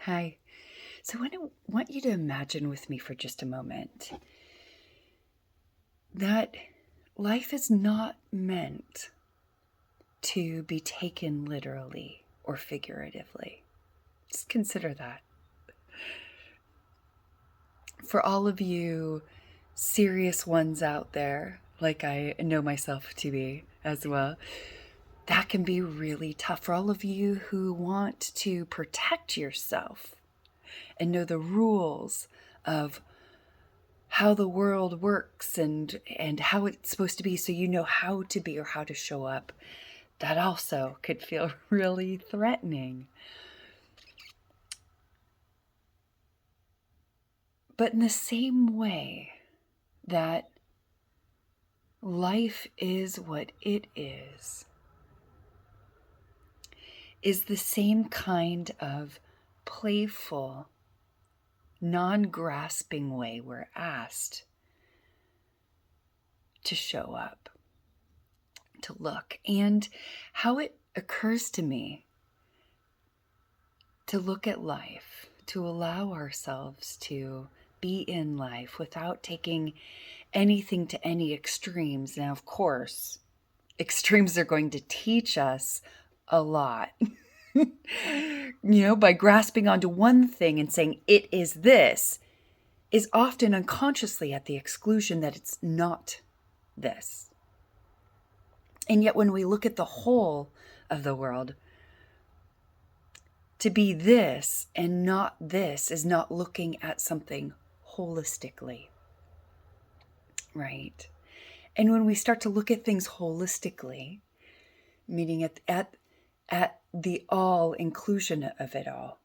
Hi. So I want you to imagine with me for just a moment that life is not meant to be taken literally or figuratively. Just consider that. For all of you serious ones out there, like I know myself to be as well, that can be really tough. For all of you who want to protect yourself and know the rules of how the world works and how it's supposed to be, so you know how to be or how to show up, that also could feel really threatening. But in the same way that life is what it is the same kind of playful, non-grasping way we're asked to show up, to look. And how it occurs to me to look at life, to allow ourselves to be in life without taking anything to any extremes. Now, of course, extremes are going to teach us a lot. By grasping onto one thing and saying it is this, is often unconsciously at the exclusion that it's not this. And yet when we look at the whole of the world, to be this and not this is not looking at something holistically, right? And when we start to look at things holistically, meaning at the all inclusion of it all,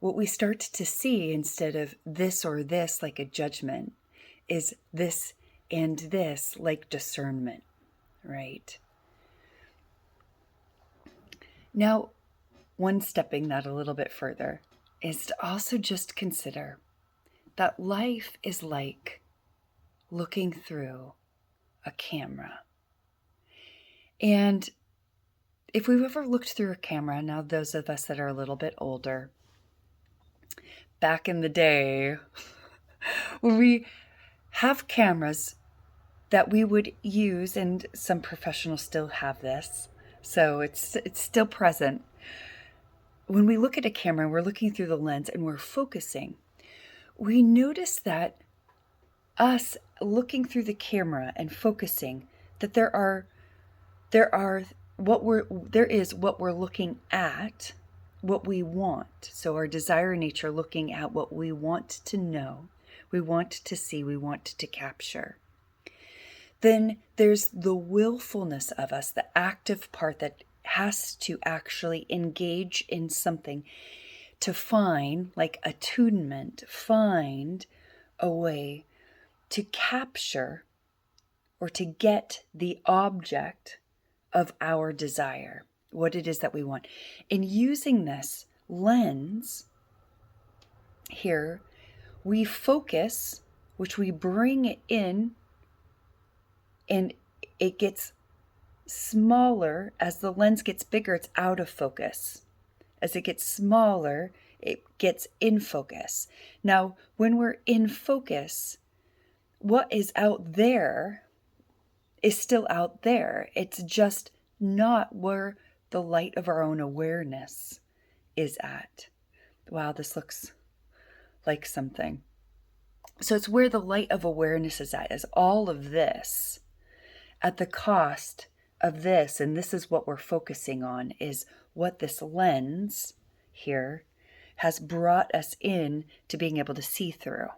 what we start to see instead of this or this like a judgment is this and this like discernment, right? Now, one stepping that a little bit further is to also just consider that life is like looking through a camera. And if we've ever looked through a camera, now those of us that are a little bit older, back in the day, when we have cameras that we would use, and some professionals still have this, so it's still present. When we look at a camera, we're looking through the lens and we're focusing. We notice that us looking through the camera and focusing, that there is what we're looking at, what we want. So our desire nature looking at what we want to know, we want to see, we want to capture. Then there's the willfulness of us, the active part that has to actually engage in something to find, like attunement, find a way to capture or to get the object of our desire, what it is that we want. In using this lens here, we focus, which we bring in, and it gets smaller. As the lens gets bigger, it's out of focus. As it gets smaller, it gets in focus. Now, when we're in focus, what is out there is still out there. It's just not where the light of our own awareness is at. Wow, this looks like something. So it's where the light of awareness is at, is all of this at the cost of this. And this is what we're focusing on, is what this lens here has brought us in to being able to see through.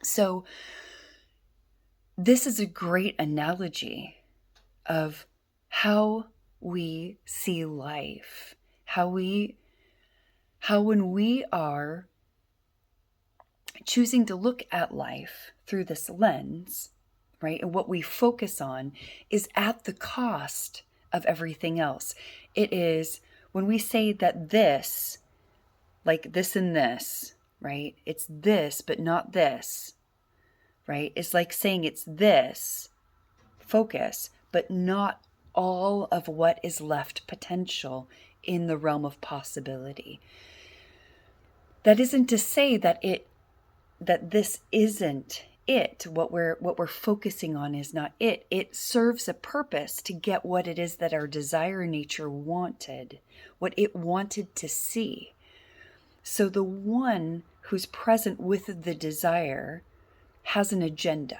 So this is a great analogy of how we see life, how when we are choosing to look at life through this lens, right, and what we focus on is at the cost of everything else. It is when we say that this, like this and this, right, it's this but not this, right? It's like saying it's this focus, but not all of what is left potential in the realm of possibility. That isn't to say that this isn't it. What we're focusing on is not it. It serves a purpose to get what it is that our desire nature wanted, what it wanted to see. So the one who's present with the desire has an agenda.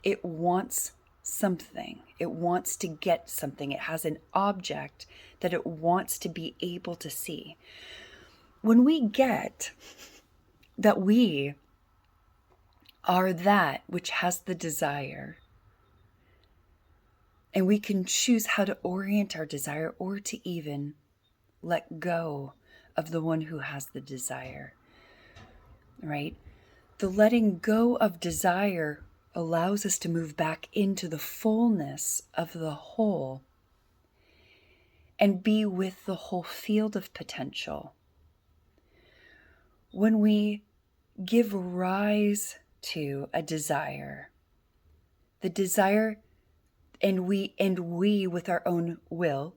It wants something. It wants to get something. It has an object that it wants to be able to see. When we get that we are that which has the desire, and we can choose how to orient our desire or to even let go of the one who has the desire, right? The letting go of desire allows us to move back into the fullness of the whole and be with the whole field of potential. When we give rise to a desire, the desire, and we with our own will,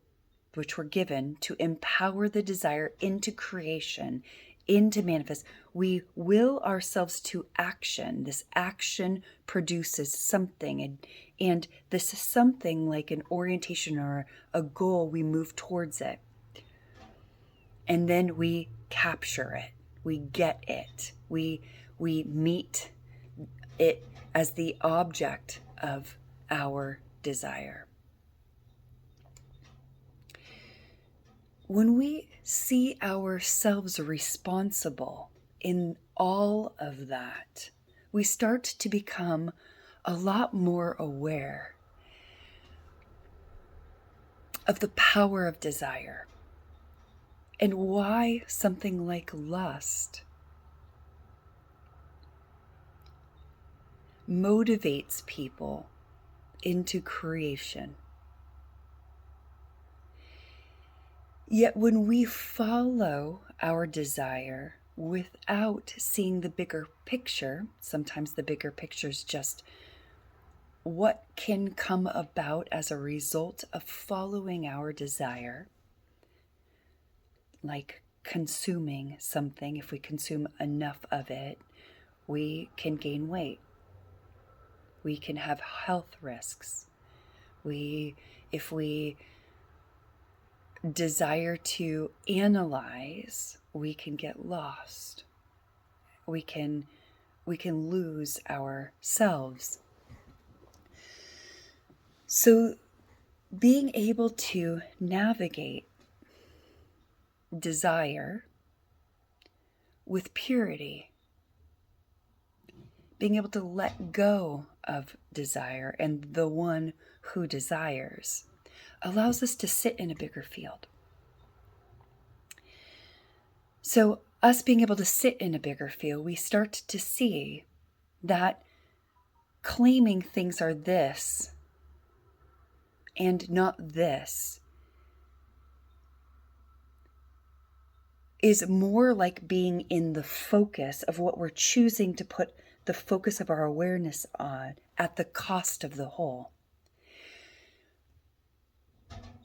which we're given to empower the desire into creation, into manifest, we will ourselves to action. This action produces something, and this something, like an orientation or a goal, we move towards it. And then we capture it. We get it. We meet it as the object of our desire. When we see ourselves responsible in all of that, we start to become a lot more aware of the power of desire and why something like lust motivates people into creation. Yet when we follow our desire without seeing the bigger picture, sometimes the bigger picture is just what can come about as a result of following our desire, like consuming something. If we consume enough of it, we can gain weight. We can have health risks. If we desire to analyze, we can get lost. We can lose ourselves. So being able to navigate desire with purity, being able to let go of desire and the one who desires, allows us to sit in a bigger field. So us being able to sit in a bigger field, we start to see that claiming things are this and not this is more like being in the focus of what we're choosing to put the focus of our awareness on at the cost of the whole.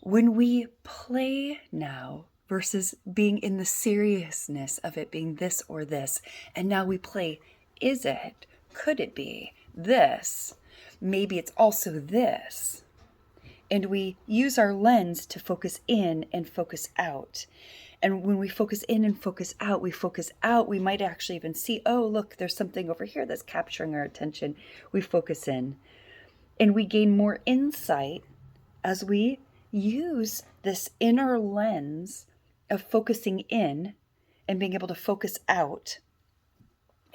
When we play now versus being in the seriousness of it being this or this, and now we play, is it? Could it be this? Maybe it's also this. And we use our lens to focus in and focus out. And when we focus in and focus out, we might actually even see, oh, look, there's something over here that's capturing our attention. We focus in. And we gain more insight as we use this inner lens of focusing in and being able to focus out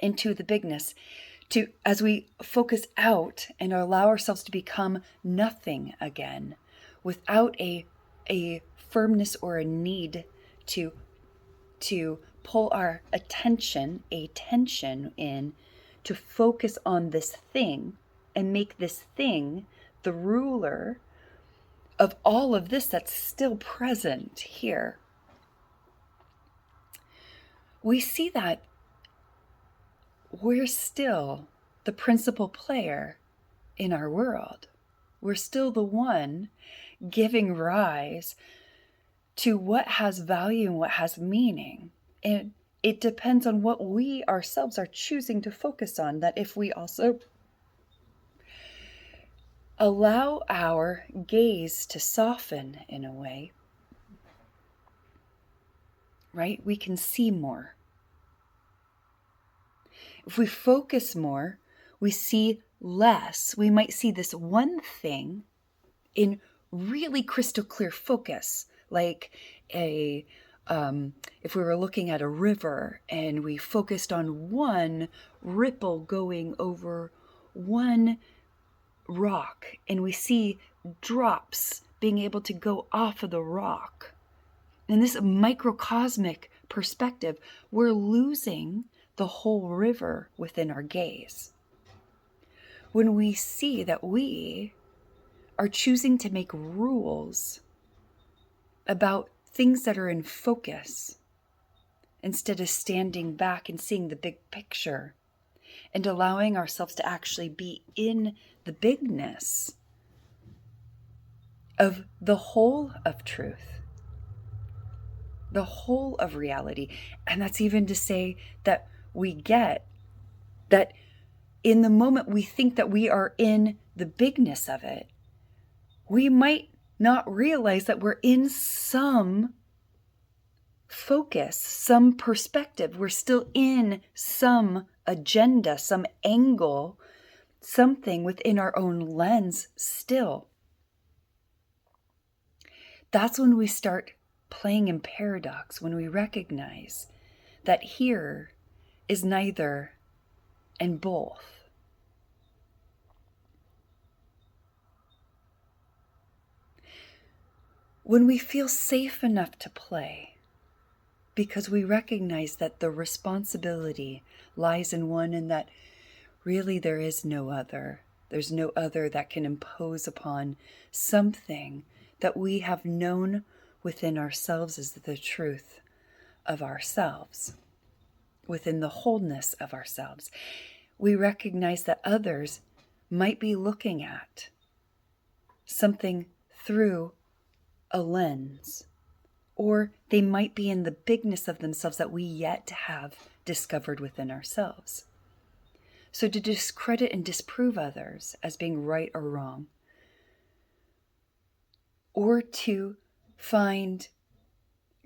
into the bigness. As we focus out and allow ourselves to become nothing again, without a firmness or a need to pull our attention, a tension in, to focus on this thing and make this thing the ruler of all of this that's still present here. We see that we're still the principal player in our world. We're still the one giving rise to what has value and what has meaning. And it depends on what we ourselves are choosing to focus on. That if we also allow our gaze to soften in a way, right, we can see more. If we focus more, we see less. We might see this one thing in really crystal clear focus, like if we were looking at a river and we focused on one ripple going over one rock, and we see drops being able to go off of the rock. In this microcosmic perspective, we're losing the whole river within our gaze. When we see that we are choosing to make rules about things that are in focus, instead of standing back and seeing the big picture and allowing ourselves to actually be in the bigness of the whole of truth, the whole of reality. And that's even to say that we get that in the moment we think that we are in the bigness of it, we might not realize that we're in some focus, some perspective. We're still in some agenda, some angle, something within our own lens still. That's when we start playing in paradox, when we recognize that here is neither and both. When we feel safe enough to play, because we recognize that the responsibility lies in one, and that really there is no other. There's no other that can impose upon something that we have known within ourselves as the truth of ourselves, within the wholeness of ourselves. We recognize that others might be looking at something through a lens, or they might be in the bigness of themselves that we yet have discovered within ourselves. So to discredit and disprove others as being right or wrong, or to find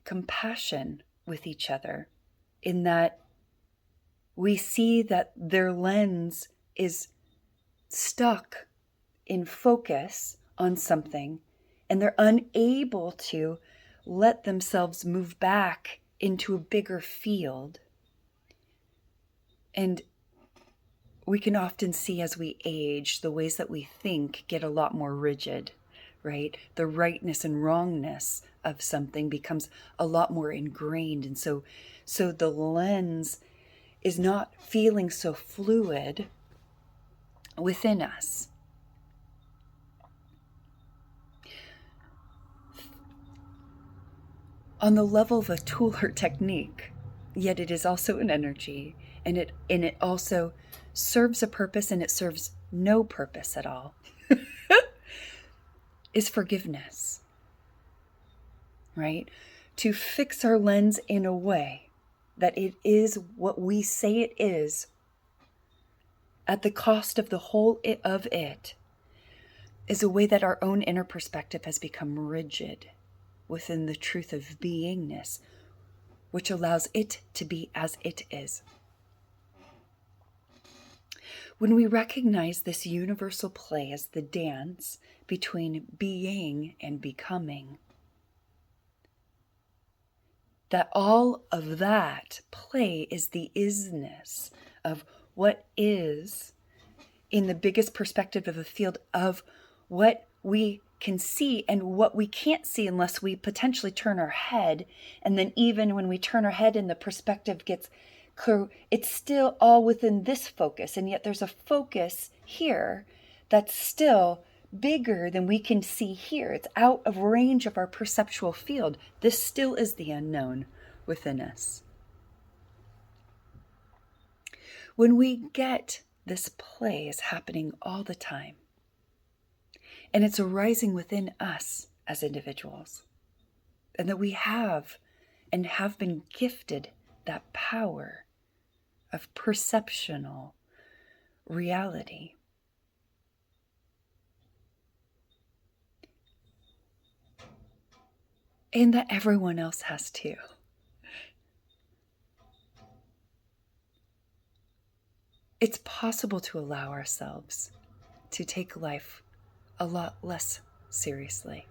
compassion with each other in that we see that their lens is stuck in focus on something, and they're unable to let themselves move back into a bigger field. And we can often see as we age, the ways that we think get a lot more rigid, right? The rightness and wrongness of something becomes a lot more ingrained. And so the lens is not feeling so fluid within us. On the level of a tool or technique, yet it is also an energy, and it also serves a purpose, and it serves no purpose at all, is forgiveness, right? To fix our lens in a way that it is what we say it is, at the cost of the whole of it, is a way that our own inner perspective has become rigid within the truth of beingness, which allows it to be as it is. When we recognize this universal play as the dance between being and becoming, that all of that play is the isness of what is in the biggest perspective of a field of what we can see and what we can't see unless we potentially turn our head. And then even when we turn our head and the perspective gets clear, it's still all within this focus. And yet there's a focus here that's still bigger than we can see here. It's out of range of our perceptual field. This still is the unknown within us. When we get this play is happening all the time, and it's arising within us as individuals, and that we have and have been gifted that power of perceptual reality. And that everyone else has too. It's possible to allow ourselves to take life a lot less seriously,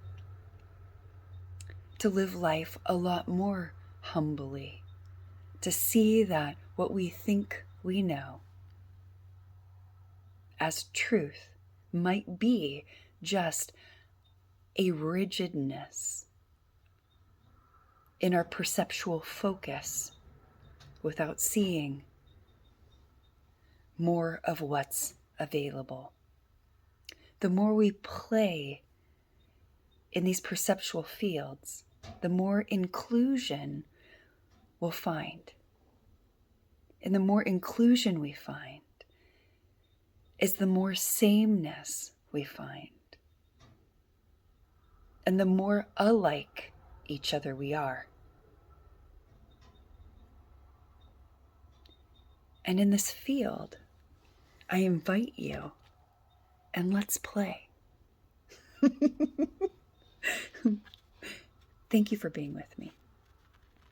to live life a lot more humbly, to see that what we think we know as truth might be just a rigidness in our perceptual focus without seeing more of what's available. The more we play in these perceptual fields, the more inclusion we'll find. And the more inclusion we find is the more sameness we find. And the more alike each other we are. And in this field, I invite you, and let's play. Thank you for being with me.